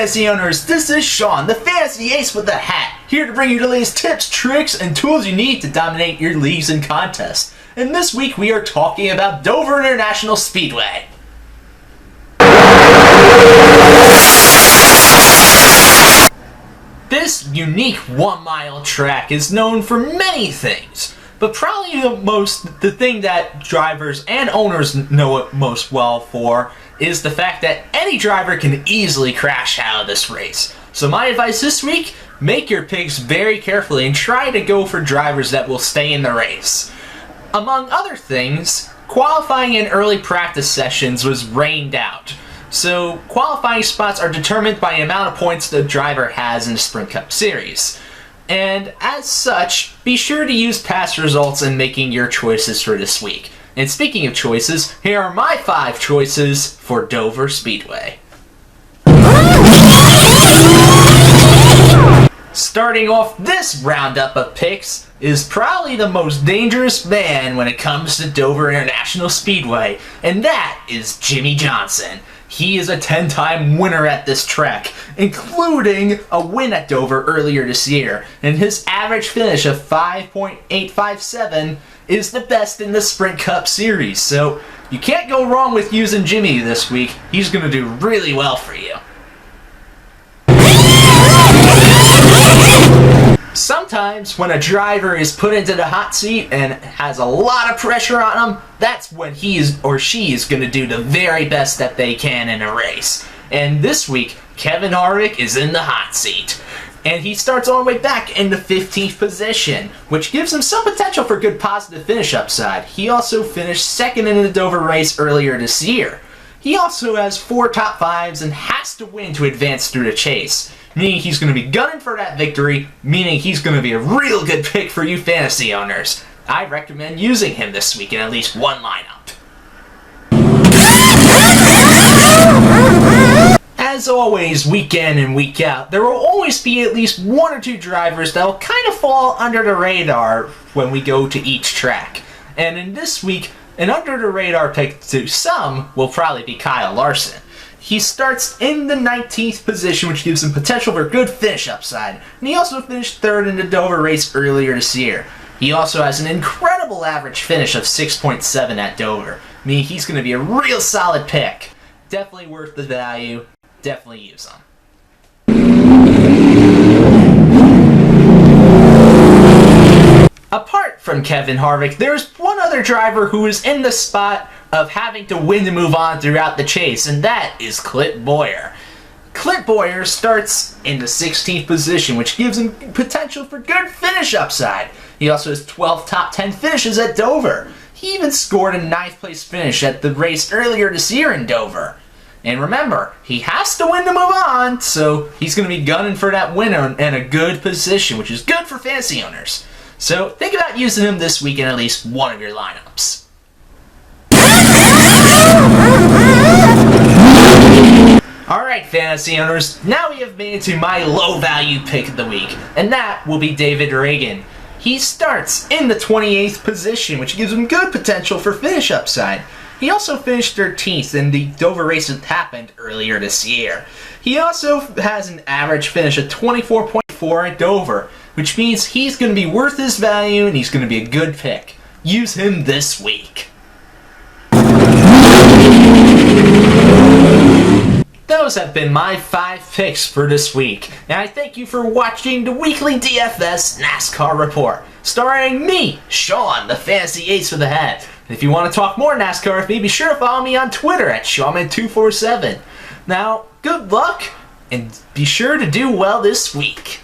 fantasy owners, this is Sean, the fantasy ace with the hat, here to bring you the latest tips, tricks, and tools you need to dominate your leagues and contests. And this week we are talking about Dover International Speedway. This unique 1-mile track is known for many things, but probably the thing that drivers and owners know it most well for is the fact that any driver can easily crash out of this race. So my advice this week, make your picks very carefully and try to go for drivers that will stay in the race. Among other things, qualifying in early practice sessions was rained out. So qualifying spots are determined by the amount of points the driver has in the Sprint Cup Series. And as such, be sure to use past results in making your choices for this week. And speaking of choices, here are my 5 choices for Dover Speedway. Starting off this roundup of picks is probably the most dangerous man when it comes to Dover International Speedway, and that is Jimmie Johnson. He is a 10-time winner at this track, including a win at Dover earlier this year, and his average finish of 5.857 is the best in the Sprint Cup Series, so you can't go wrong with using Jimmie this week. He's going to do really well for you. Sometimes when a driver is put into the hot seat and has a lot of pressure on him, that's when he or she is going to do the very best that they can in a race. And this week, Kevin Harvick is in the hot seat. And he starts all the way back in the 15th position, which gives him some potential for good positive finish upside. He also finished second in the Dover race earlier this year. He also has 4 top 5s and has to win to advance through the chase, meaning he's going to be gunning for that victory, meaning he's going to be a real good pick for you fantasy owners. I recommend using him this week in at least one lineup. As always, week in and week out, there will always be at least 1 or 2 drivers that will kind of fall under the radar when we go to each track. And in this week, an under the radar pick to some will probably be Kyle Larson. He starts in the 19th position, which gives him potential for good finish upside. And he also finished 3rd in the Dover race earlier this year. He also has an incredible average finish of 6.7 at Dover, meaning he's going to be a real solid pick. Definitely worth the value. Definitely use him. Apart from Kevin Harvick, there's one other driver who is in the spot of having to win to move on throughout the chase, and that is Clint Bowyer. Clint Bowyer starts in the 16th position, which gives him potential for good finish upside. He also has 12 top 10 finishes at Dover. He even scored a 9th place finish at the race earlier this year in Dover. And remember, he has to win to move on, so he's going to be gunning for that winner in a good position, which is good for fantasy owners. So think about using him this week in at least one of your lineups. Alright fantasy owners, now we have made it to my low value pick of the week, and that will be David Ragan. He starts in the 28th position, which gives him good potential for finish upside. He also finished 13th in the Dover race that happened earlier this year. He also has an average finish of 24.4 at Dover, which means he's going to be worth his value and he's going to be a good pick. Use him this week. Those have been my 5 picks for this week, and I thank you for watching the weekly DFS NASCAR report, starring me, Sean, the fantasy ace with the hat. And if you want to talk more NASCAR with me, be sure to follow me on Twitter at Shawman247. Now, good luck, and be sure to do well this week.